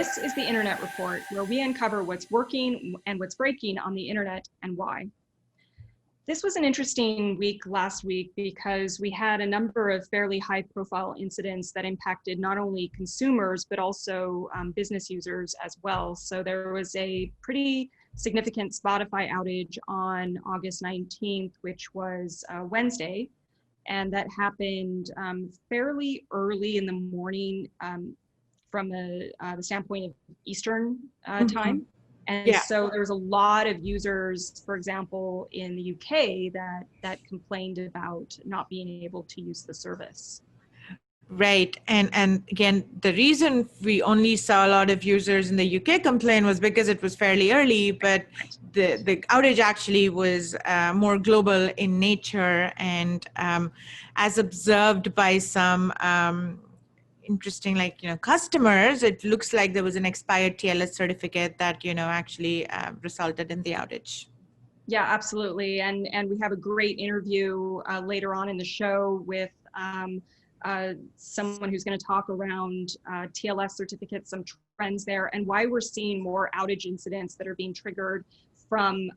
This is the Internet Report, where we uncover what's working and what's breaking on the internet and why. This was an interesting week last week because we had a number of fairly high-profile incidents that impacted not only consumers, but also business users as well. So there was a pretty significant Spotify outage on August 19th, which was Wednesday. And that happened fairly early in the morning from the standpoint of Eastern time. And so there was a lot of users, for example, in the UK that complained about not being able to use the service. Right. And again, the reason we only saw a lot of users in the UK complain was because it was fairly early, but the outage actually was more global in nature, and as observed by some interesting, customers, it looks like there was an expired TLS certificate that, actually resulted in the outage. Yeah, absolutely. And we have a great interview later on in the show with someone who's going to talk around TLS certificates, some trends there, and why we're seeing more outage incidents that are being triggered from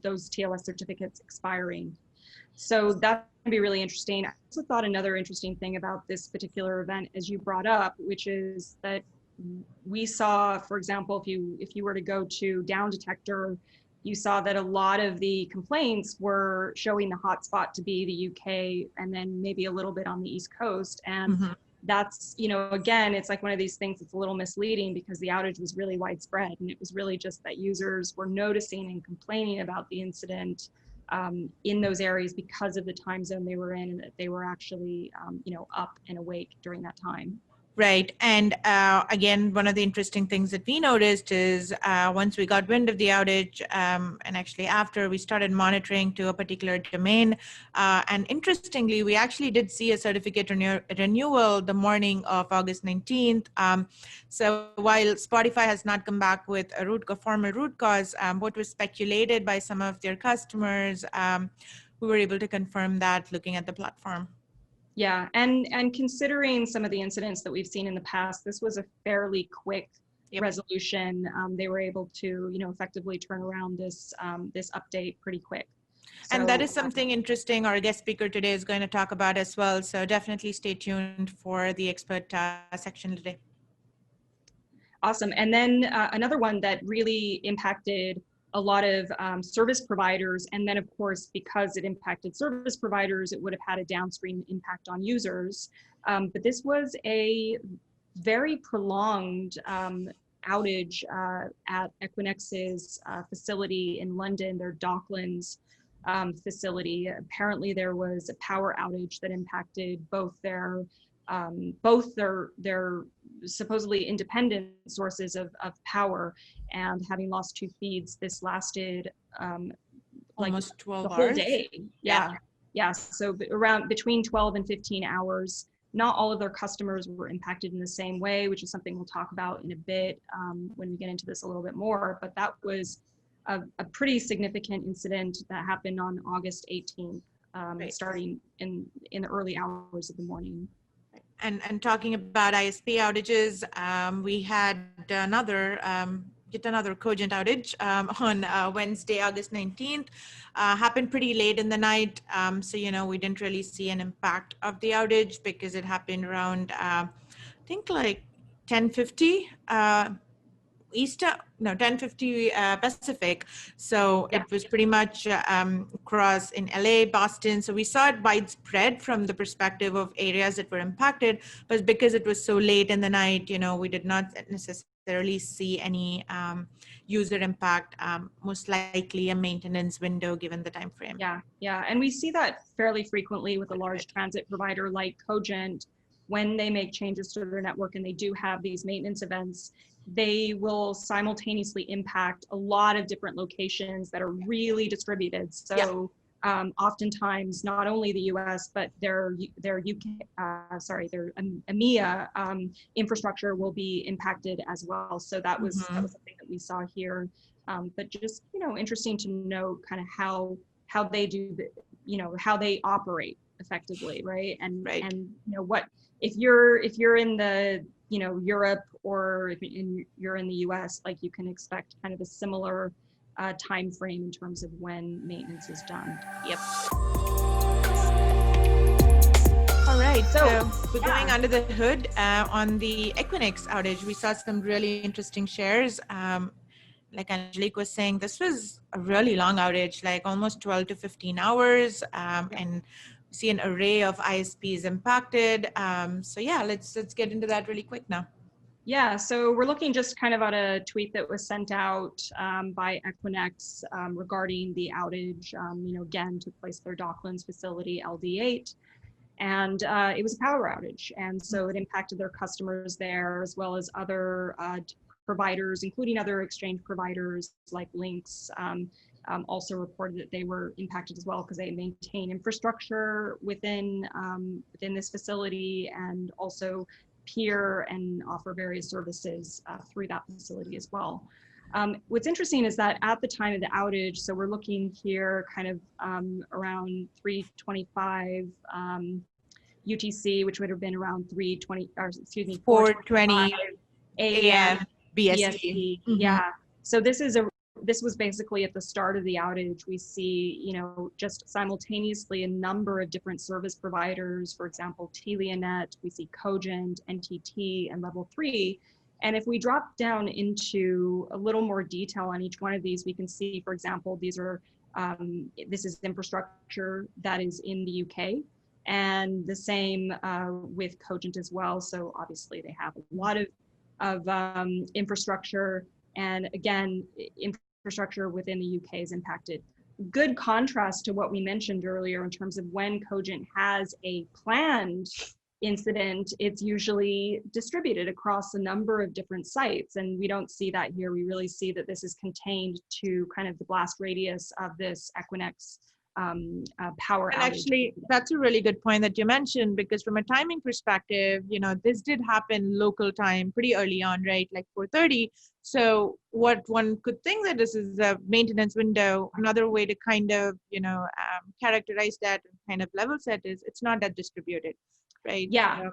those TLS certificates expiring. So that's going to be really interesting. I also thought another interesting thing about this particular event, as you brought up, which is that we saw, for example, if you were to go to Down Detector, you saw that a lot of the complaints were showing the hotspot to be the UK and then maybe a little bit on the East Coast. And that's, again, it's like one of these things that's a little misleading because the outage was really widespread. And it was really just that users were noticing and complaining about the incident in those areas because of the time zone they were in, and that they were actually, up and awake during that time. Right. And again, one of the interesting things that we noticed is once we got wind of the outage, and actually after, we started monitoring to a particular domain. And interestingly, we actually did see a certificate renewal the morning of August 19th. So while Spotify has not come back with a formal root cause, what was speculated by some of their customers, we were able to confirm that looking at the platform. Yeah, and considering some of the incidents that we've seen in the past, this was a fairly quick resolution. They were able to, effectively turn around this update pretty quick. So, and that is something interesting our guest speaker today is going to talk about as well. So definitely stay tuned for the expert section today. Awesome. And then another one that really impacted a lot of service providers. And then, of course, because it impacted service providers, it would have had a downstream impact on users. But this was a very prolonged outage at Equinix's facility in London, their Docklands facility. Apparently, there was a power outage that impacted both their supposedly independent sources of power, and having lost 2 feeds, this lasted almost 12 the hours. Whole day. Yeah. So around between 12 and 15 hours. Not all of their customers were impacted in the same way, which is something we'll talk about in a bit when we get into this a little bit more. But that was a pretty significant incident that happened on August 18th, starting in the early hours of the morning. And talking about ISP outages, we had yet another Cogent outage on Wednesday, August 19th. Happened pretty late in the night, so we didn't really see an impact of the outage because it happened around I think like 10:50 10:50 Pacific. So it was pretty much across in LA, Boston. So we saw it widespread from the perspective of areas that were impacted, but because it was so late in the night, we did not necessarily see any user impact, most likely a maintenance window given the time frame. Yeah. And we see that fairly frequently with a large transit provider like Cogent. When they make changes to their network and they do have these maintenance events, they will simultaneously impact a lot of different locations that are really distributed. So oftentimes not only the US, but their EMEA infrastructure will be impacted as well. So that was something that we saw here. But just, interesting to know kind of how they do, how they operate effectively, right? And what if you're in the Europe, or if you're in the US, like you can expect kind of a similar time frame in terms of when maintenance is done. Yep. All right, so we're going under the hood on the Equinix outage. We saw some really interesting shares. Like Angelique was saying, this was a really long outage, like almost 12 to 15 hours, and we see an array of ISPs impacted. So yeah, let's get into that really quick now. Yeah, so we're looking just kind of at a tweet that was sent out by Equinix regarding the outage. Again, took place at their Docklands facility, LD8, and it was a power outage. And so it impacted their customers there, as well as other providers, including other exchange providers like Lynx. Also reported that they were impacted as well because they maintain infrastructure within this facility, and also peer and offer various services through that facility as well. What's interesting is that at the time of the outage, so we're looking here kind of around 3:25 UTC, which would have been around 4:20 a.m. BST. Yeah. So this was basically at the start of the outage. We see, just simultaneously a number of different service providers, for example, TeliaNet, we see Cogent, NTT, and Level 3. And if we drop down into a little more detail on each one of these, we can see, for example, this is infrastructure that is in the UK, and the same with Cogent as well. So obviously they have a lot of infrastructure, and again, infrastructure within the UK is impacted. Good contrast to what we mentioned earlier in terms of when Cogent has a planned incident, it's usually distributed across a number of different sites, and we don't see that here. We really see that this is contained to kind of the blast radius of this Equinix power outage. Actually, that's a really good point that you mentioned, because from a timing perspective, this did happen local time pretty early on, right? Like 4:30. So what one could think that this is a maintenance window, another way to kind of, characterize that and kind of level set is it's not that distributed, right? Yeah,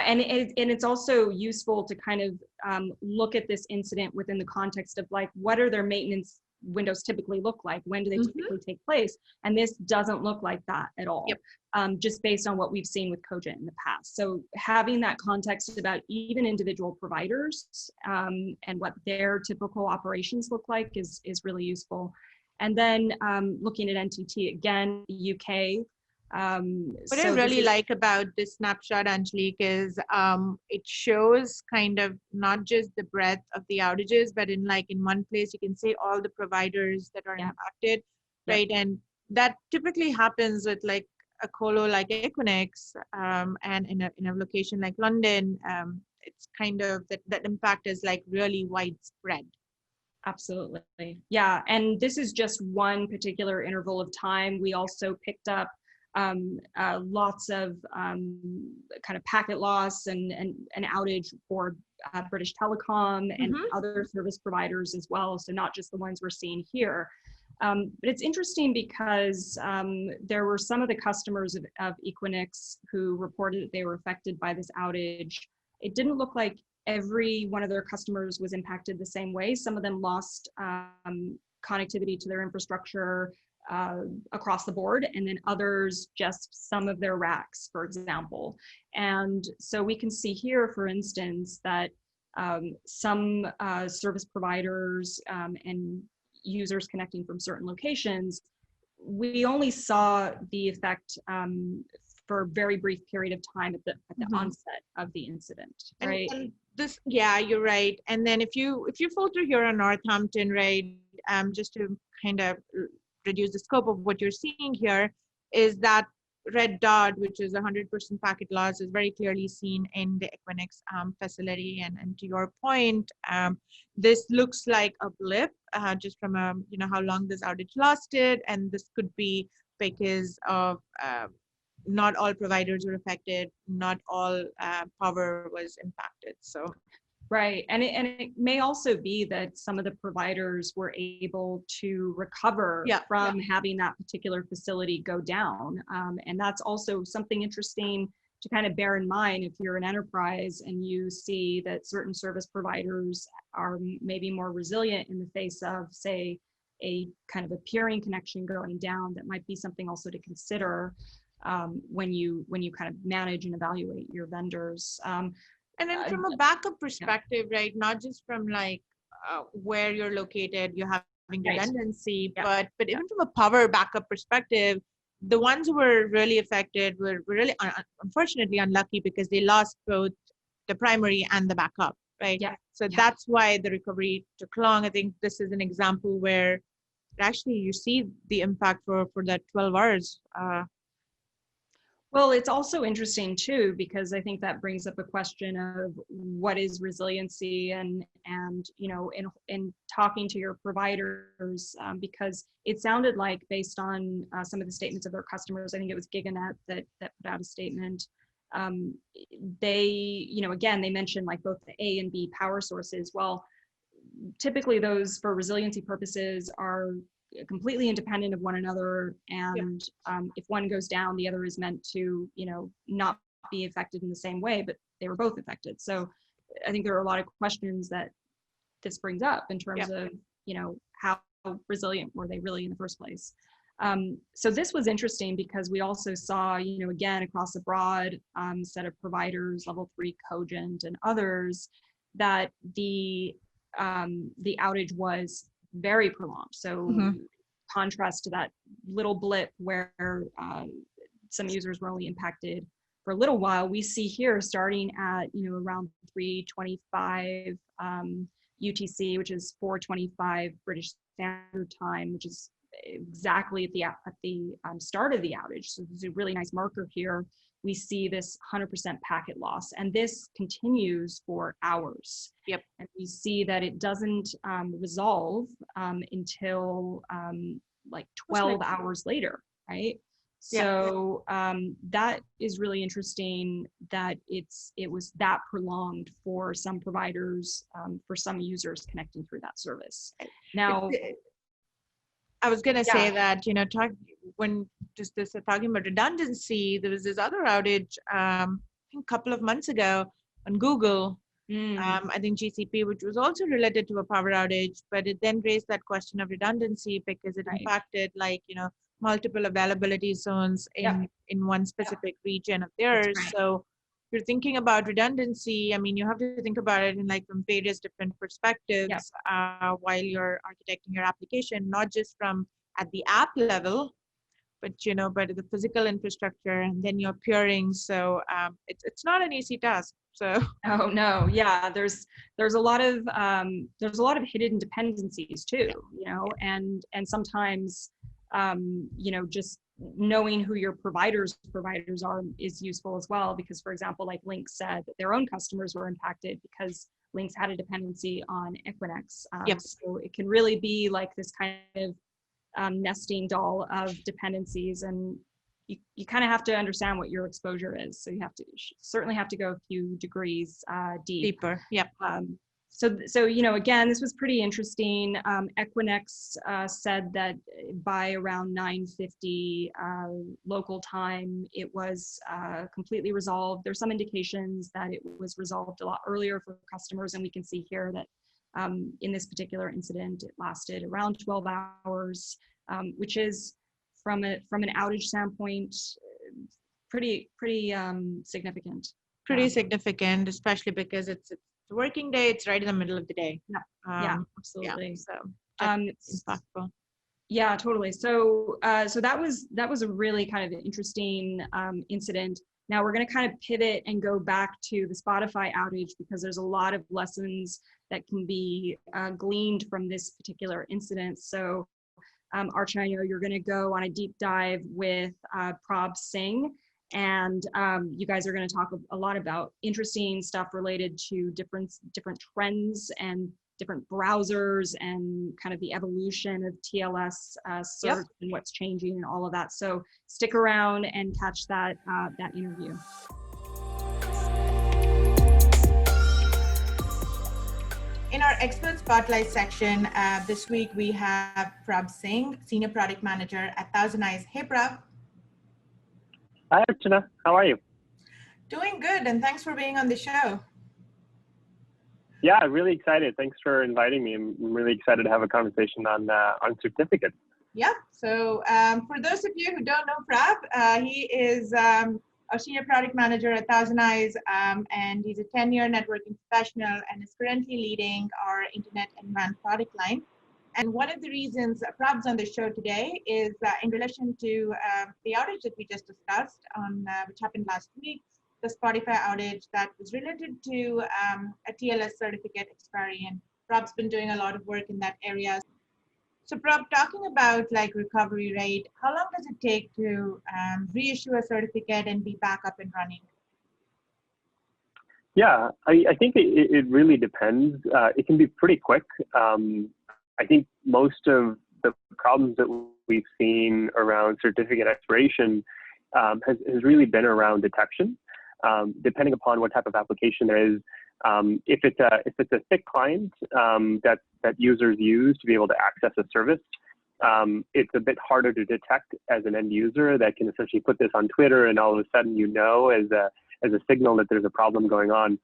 and it's also useful to kind of look at this incident within the context of like, what are their maintenance windows typically look like? When do they typically take place? And this doesn't look like that at all, just based on what we've seen with Cogent in the past. So having that context about even individual providers and what their typical operations look like is really useful. And then looking at NTT, again, the UK. What I really like about this snapshot, Angelique, is it shows kind of not just the breadth of the outages, but in one place you can see all the providers that are impacted, right? And that typically happens with like a colo like Equinix, and in a location like London, it's kind of that impact is like really widespread. Absolutely, yeah. And this is just one particular interval of time. We also picked up lots of kind of packet loss and an outage for British Telecom and other service providers as well. So not just the ones we're seeing here. But it's interesting because there were some of the customers of Equinix who reported that they were affected by this outage. It didn't look like every one of their customers was impacted the same way. Some of them lost connectivity to their infrastructure across the board, and then others just some of their racks, for example. And so we can see here, for instance, that some service providers and users connecting from certain locations, we only saw the effect for a very brief period of time at the onset of the incident, right? And this, yeah, you're right. And then if you filter here on Northampton, right, just to kind of reduce the scope of what you're seeing here, is that red dot, which is 100% packet loss, is very clearly seen in the Equinix facility. And to your point, this looks like a blip just from how long this outage lasted, and this could be because of not all providers were affected, not all power was impacted. So. Right, and it may also be that some of the providers were able to recover from having that particular facility go down, and that's also something interesting to kind of bear in mind if you're an enterprise and you see that certain service providers are maybe more resilient in the face of, say, a kind of a peering connection going down. That might be something also to consider when you kind of manage and evaluate your vendors. And then from a backup perspective, right? Not just from like where you're located, you're having redundancy, but even from a power backup perspective, the ones who were really affected were really unfortunately unlucky because they lost both the primary and the backup, right? So that's why the recovery took long. I think this is an example where actually you see the impact for that 12 hours. Well, it's also interesting too, because I think that brings up a question of what is resiliency, and you know, in talking to your providers, because it sounded like, based on some of the statements of their customers, I think it was GigaNet that put out a statement. They, you know, again, they mentioned like both the A and B power sources. Well, typically those, for resiliency purposes, are completely independent of one another, and if one goes down, the other is meant to, you know, not be affected in the same way, but they were both affected. So I think there are a lot of questions that this brings up in terms of, you know, how resilient were they really in the first place. So this was interesting because we also saw, you know, again, across a broad set of providers, level 3 Cogent and others, that the outage was very prolonged. So contrast to that little blip where some users were only impacted for a little while, we see here starting at, you know, around 3:25 UTC, which is 4:25 British Standard Time, which is exactly at the start of the outage. So there's a really nice marker here. We see this 100% packet loss, and this continues for hours. And we see that it doesn't resolve until like 12 hours later, right? So that is really interesting that it was that prolonged for some providers, for some users connecting through that service. Now, I was going to say that, you know, when just this talking about redundancy, there was this other outage, I think a couple of months ago on Google, I think GCP, which was also related to a power outage, but it then raised that question of redundancy because it impacted, like, you know, multiple availability zones in one specific region of theirs. So if you're thinking about redundancy, I mean, you have to think about it in like from various different perspectives while you're architecting your application, not just from at the app level, but, you know, but the physical infrastructure, and then your peering. So it's not an easy task. So oh no, there's a lot of hidden dependencies too, you know, and sometimes you know, just knowing who your providers are is useful as well, because, for example, like Lynx said that their own customers were impacted because Lynx had a dependency on Equinix. So it can really be like this kind of nesting doll of dependencies, and you kind of have to understand what your exposure is. So you certainly have to go a few degrees deeper. So, you know, again, this was pretty interesting. Equinix said that by around 9:50 local time, it was completely resolved. There's some indications that it was resolved a lot earlier for customers, and we can see here that in this particular incident, it lasted around 12 hours, which is, from an outage standpoint, pretty significant. Pretty significant, especially because it's a working day. It's right in the middle of the day. Absolutely. So it's impactful. Yeah, totally. So so that was a really kind of interesting incident. Now we're going to kind of pivot and go back to the Spotify outage, because there's a lot of lessons that can be gleaned from this particular incident. So Archana, I know you're going to go on a deep dive with Prabhnit Singh, and you guys are going to talk a lot about interesting stuff related to different trends and different browsers and kind of the evolution of TLS search and what's changing and all of that. So stick around and catch that interview. In our expert spotlight section this week, we have Prabhnit Singh, Senior Product Manager at ThousandEyes. Hey, Prab. Hi, Archana. How are you? Doing good, and thanks for being on the show. Yeah, really excited. Thanks for inviting me. I'm really excited to have a conversation on certificates. Yeah. So for those of you who don't know Prab, he is a senior product manager at ThousandEyes, and he's a 10-year networking professional and is currently leading our Internet and WAN product line. And one of the reasons Prab's on the show today is in relation to the outage that we just discussed, which happened last week, the Spotify outage that was related to a TLS certificate expiry. And Prab's been doing a lot of work in that area. So Prab, talking about like recovery rate, how long does it take to reissue a certificate and be back up and running? Yeah, I think it really depends. It can be pretty quick. I think most of the problems that we've seen around certificate expiration has really been around detection. Depending upon what type of application there is, if it's a thick client that users use to be able to access a service, it's a bit harder to detect as an end user that can essentially put this on Twitter and all of a sudden as a signal that there's a problem going on.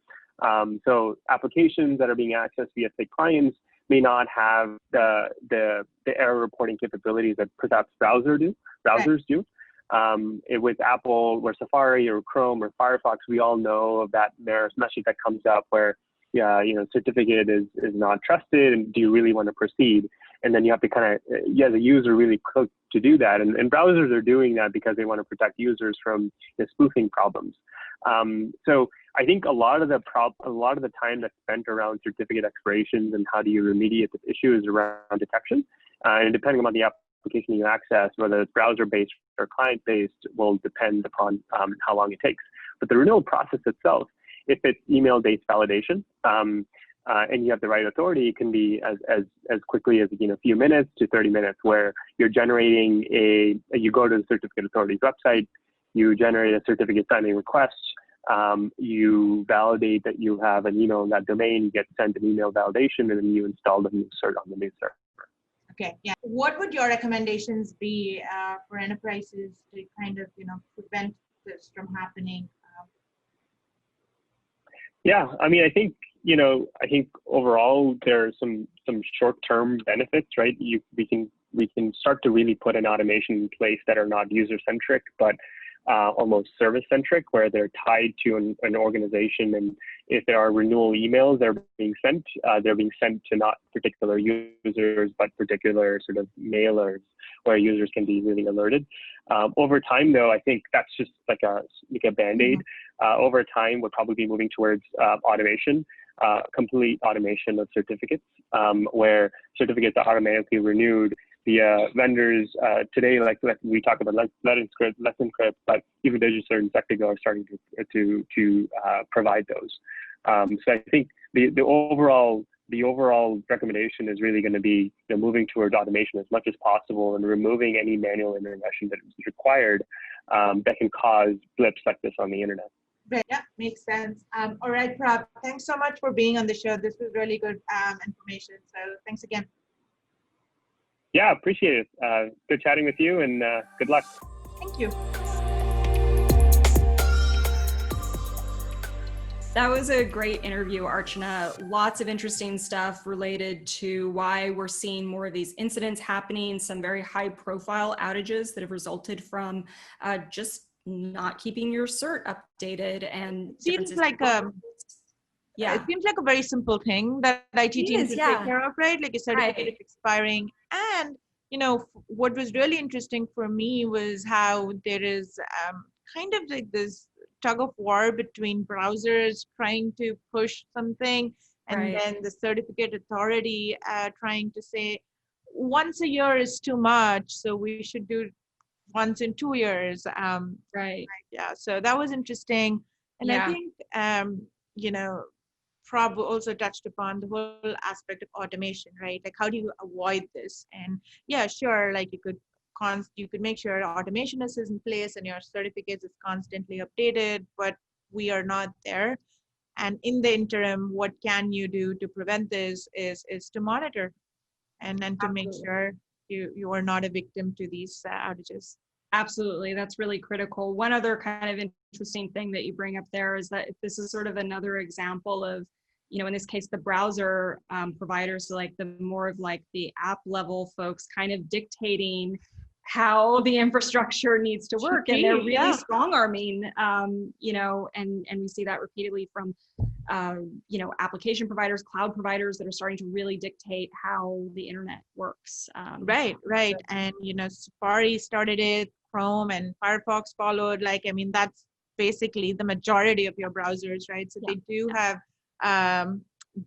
So applications that are being accessed via thick clients may not have the error reporting capabilities that perhaps browsers do. With Apple or Safari or Chrome or Firefox, we all know of that message that comes up where, certificate is not trusted, and do you really want to proceed? And then you have to kind of, as a user, really click to do that. And browsers are doing that because they want to protect users from spoofing problems. So I think a lot of the time that's spent around certificate expirations and how do you remediate this issue is around detection. And depending on the application you access, whether it's browser-based or client-based, will depend upon how long it takes. But the renewal process itself, if it's email-based validation and you have the right authority, it can be as quickly as a few minutes to 30 minutes, where you're generating you go to the certificate authority's website, you generate a certificate signing request, you validate that you have an email in that domain, you get sent an email validation, and then you install the new cert on the new server. Okay, yeah. What would your recommendations be for enterprises to kind of, prevent this from happening? Yeah, I mean, I think overall there are some short-term benefits, right? We can start to really put an automation in place that are not user-centric, but almost service-centric, where they're tied to an organization, and if there are renewal emails that are being sent, they're being sent to not particular users, but particular sort of mailers where users can be really alerted. Over time, though, I think that's just like a Band-Aid. Over time, we'll probably be moving towards automation, complete automation of certificates, where certificates are automatically renewed via vendors. Today, like we talk about let encrypt, but even Digital and Sectigo are starting to provide those. So I think the overall recommendation is really going to be moving towards automation as much as possible and removing any manual intervention that is required that can cause blips like this on the internet. Yeah, makes sense. All right, Prab, thanks so much for being on the show. This was really good information. So thanks again. Yeah, appreciate it. Good chatting with you, and good luck. Thank you. That was a great interview, Archana. Lots of interesting stuff related to why we're seeing more of these incidents happening, some very high profile outages that have resulted from just not keeping your cert updated. And it seems like it seems like a very simple thing that IT teams should take care of, right? Like a certificate expiring. And what was really interesting for me was how there is kind of like this tug of war between browsers trying to push something, and then the certificate authority trying to say once a year is too much, so we should do once in 2 years. Yeah, so that was interesting. And I think Prab also touched upon the whole aspect of automation, right? Like, how do you avoid this? And yeah, sure, like you could make sure automation is in place and your certificates is constantly updated, but we are not there. And in the interim, what can you do to prevent this is to monitor and then to make sure you are not a victim to these outages. Absolutely. That's really critical. One other kind of interesting thing that you bring up there is that this is sort of another example of, in this case, the browser providers, so like the more of like the app level folks kind of dictating how the infrastructure needs to work. And they're really strong arming, and we see that repeatedly from, application providers, cloud providers that are starting to really dictate how the internet works. Right. And, Safari started it, Chrome and Firefox followed. That's basically the majority of your browsers, right? So they do have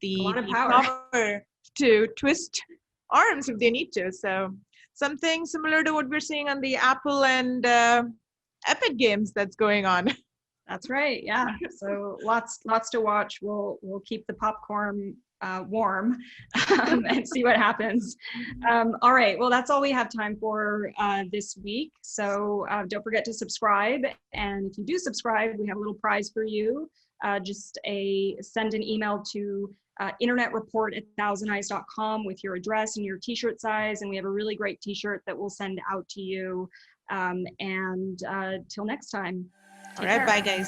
the power to twist arms if they need to. So something similar to what we're seeing on the Apple and Epic games that's going on. That's right. Yeah. So lots to watch. We'll keep the popcorn warm and see what happens. All right. Well, that's all we have time for this week. So don't forget to subscribe. And if you do subscribe, we have a little prize for you. Send an email to internetreport@thousandeyes.com with your address and your t-shirt size. And we have a really great t-shirt that we'll send out to you. Till next time. All right. Bye, guys.